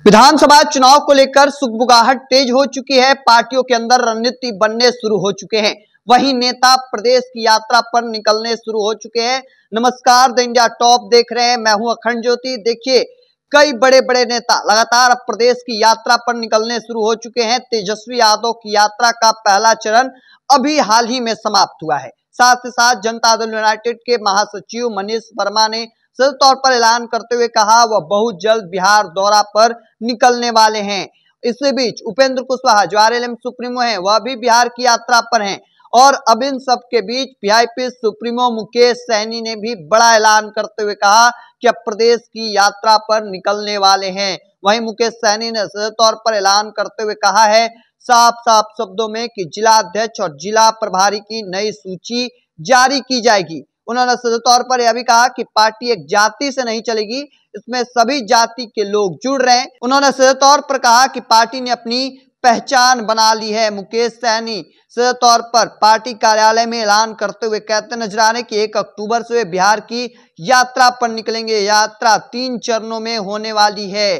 विधानसभा चुनाव को लेकर सुगबुगाहट तेज हो चुकी है। पार्टियों के अंदर रणनीति बनने शुरू हो चुके हैं। वहीं नेता प्रदेश की यात्रा पर निकलने शुरू हो चुके हैं। नमस्कार, द इंडिया टॉप देख रहे हैं, मैं हूं अखंड ज्योति। देखिए, कई बड़े बड़े नेता लगातार अब प्रदेश की यात्रा पर निकलने शुरू हो चुके हैं। तेजस्वी यादव की यात्रा का पहला चरण अभी हाल ही में समाप्त हुआ है। साथ ही साथ जनता दल यूनाइटेड के महासचिव मनीष वर्मा ने सीधे तौर पर ऐलान करते हुए कहा वह बहुत जल्द बिहार दौरा पर निकलने वाले हैं। इसी बीच उपेंद्र कुशवाहा जो आरएलएम सुप्रीमो हैं, वह भी बिहार की यात्रा पर हैं। और अब इन सब के बीच वीआईपी सुप्रीमो मुकेश सहनी ने भी बड़ा ऐलान करते हुए कहा कि अब प्रदेश की यात्रा पर निकलने वाले हैं। वहीं मुकेश सहनी ने सीधे तौर पर ऐलान करते हुए कहा है साफ साफ शब्दों में कि जिला अध्यक्ष और जिला प्रभारी की नई सूची जारी की जाएगी। उन्होंने सीधे तौर पर यह भी कहा कि पार्टी एक जाति से नहीं चलेगी, इसमें सभी जाति के लोग जुड़ रहे हैं। उन्होंने सीधे तौर पर कहा कि पार्टी ने अपनी पहचान बना ली है। मुकेश सहनी सीधे तौर पर पार्टी कार्यालय में ऐलान करते हुए कहते नजर आ रहे हैं कि 1 अक्टूबर से वे बिहार की यात्रा पर निकलेंगे। यात्रा 3 चरणों में होने वाली है।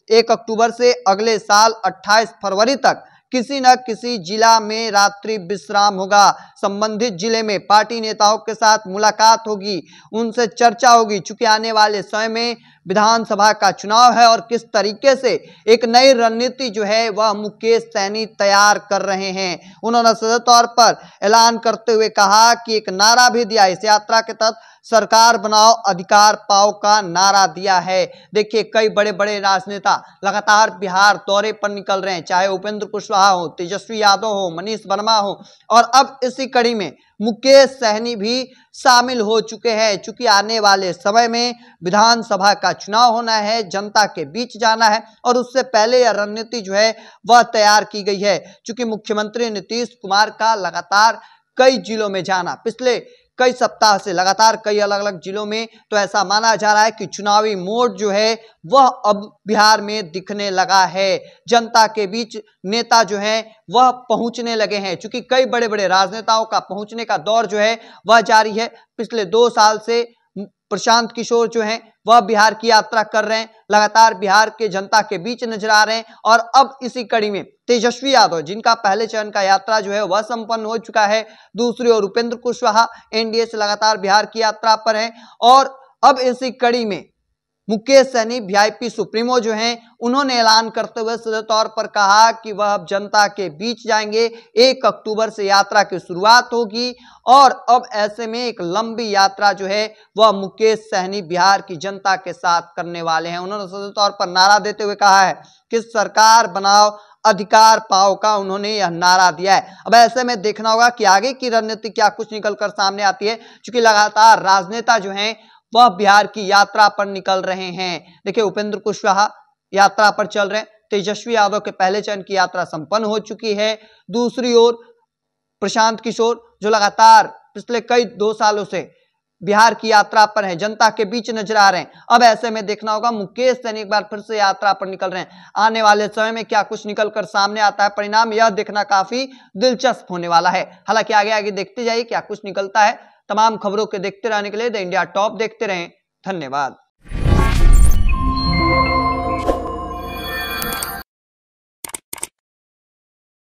1 अक्टूबर से अगले साल 28 फरवरी तक किसी न किसी जिला में रात्रि विश्राम होगा। संबंधित जिले में पार्टी नेताओं के साथ मुलाकात होगी, उनसे चर्चा होगी। चूंकि आने वाले समय में विधानसभा का चुनाव है और किस तरीके से एक नई रणनीति जो है वह मुकेश सहनी तैयार कर रहे हैं। उन्होंने सीधे तौर पर ऐलान करते हुए कहा कि एक नारा भी दिया इस यात्रा के तहत, सरकार बनाओ अधिकार पाओ का नारा दिया है। देखिए, कई बड़े बड़े राजनेता लगातार बिहार दौरे पर निकल रहे हैं, चाहे उपेंद्र कुशवाहा हो, तेजस्वी यादव हो, मनीष वर्मा हो, और अब इसी कड़ी में मुकेश सहनी भी शामिल हो चुके हैं। चूंकि आने वाले समय में विधानसभा का चुनाव होना है, जनता के बीच जाना है और उससे पहले यह रणनीति जो है वह तैयार की गई है। चूंकि मुख्यमंत्री नीतीश कुमार का लगातार कई जिलों में जाना, पिछले कई सप्ताह से लगातार कई अलग अलग जिलों में, तो ऐसा माना जा रहा है कि चुनावी मोड जो है वह अब बिहार में दिखने लगा है। जनता के बीच नेता जो हैं वह पहुंचने लगे हैं। चूंकि कई बड़े बड़े राजनेताओं का पहुंचने का दौर जो है वह जारी है। पिछले 2 साल से प्रशांत किशोर जो हैं वह बिहार की यात्रा कर रहे हैं, लगातार बिहार के जनता के बीच नजर आ रहे हैं। और अब इसी कड़ी में तेजस्वी यादव, जिनका पहले चरण का यात्रा जो है वह संपन्न हो चुका है, दूसरी ओर उपेंद्र कुशवाहा एनडीए से लगातार बिहार की यात्रा पर हैं। और अब इसी कड़ी में मुकेश सहनी वीआईपी सुप्रीमो जो हैं उन्होंने ऐलान करते हुए सीधे तौर पर कहा कि वह अब जनता के बीच जाएंगे। 1 अक्टूबर से यात्रा की शुरुआत होगी और अब ऐसे में एक लंबी यात्रा जो है वह मुकेश सहनी बिहार की जनता के साथ करने वाले हैं। उन्होंने सीधे तौर पर नारा देते हुए कहा है कि सरकार बनाओ अधिकार पाओ का उन्होंने यह नारा दिया है। अब ऐसे में देखना होगा कि आगे की रणनीति क्या कुछ निकलकर सामने आती है, क्योंकि लगातार राजनेता जो हैं वह बिहार की यात्रा पर निकल रहे हैं। देखिए, उपेंद्र कुशवाहा यात्रा पर चल रहे हैं, तेजस्वी यादव के पहले चरण की यात्रा संपन्न हो चुकी है। दूसरी ओर प्रशांत किशोर जो लगातार पिछले कई 2 सालों से बिहार की यात्रा पर है, जनता के बीच नजर आ रहे हैं। अब ऐसे में देखना होगा मुकेश सहनी एक बार फिर से यात्रा पर निकल रहे हैं। आने वाले समय में क्या कुछ निकलकर सामने आता है, परिणाम यह देखना काफी दिलचस्प होने वाला है। हालांकि आगे आगे देखते जाइए क्या कुछ निकलता है। तमाम खबरों के देखते रहने के लिए द इंडिया टॉप देखते रहें। धन्यवाद।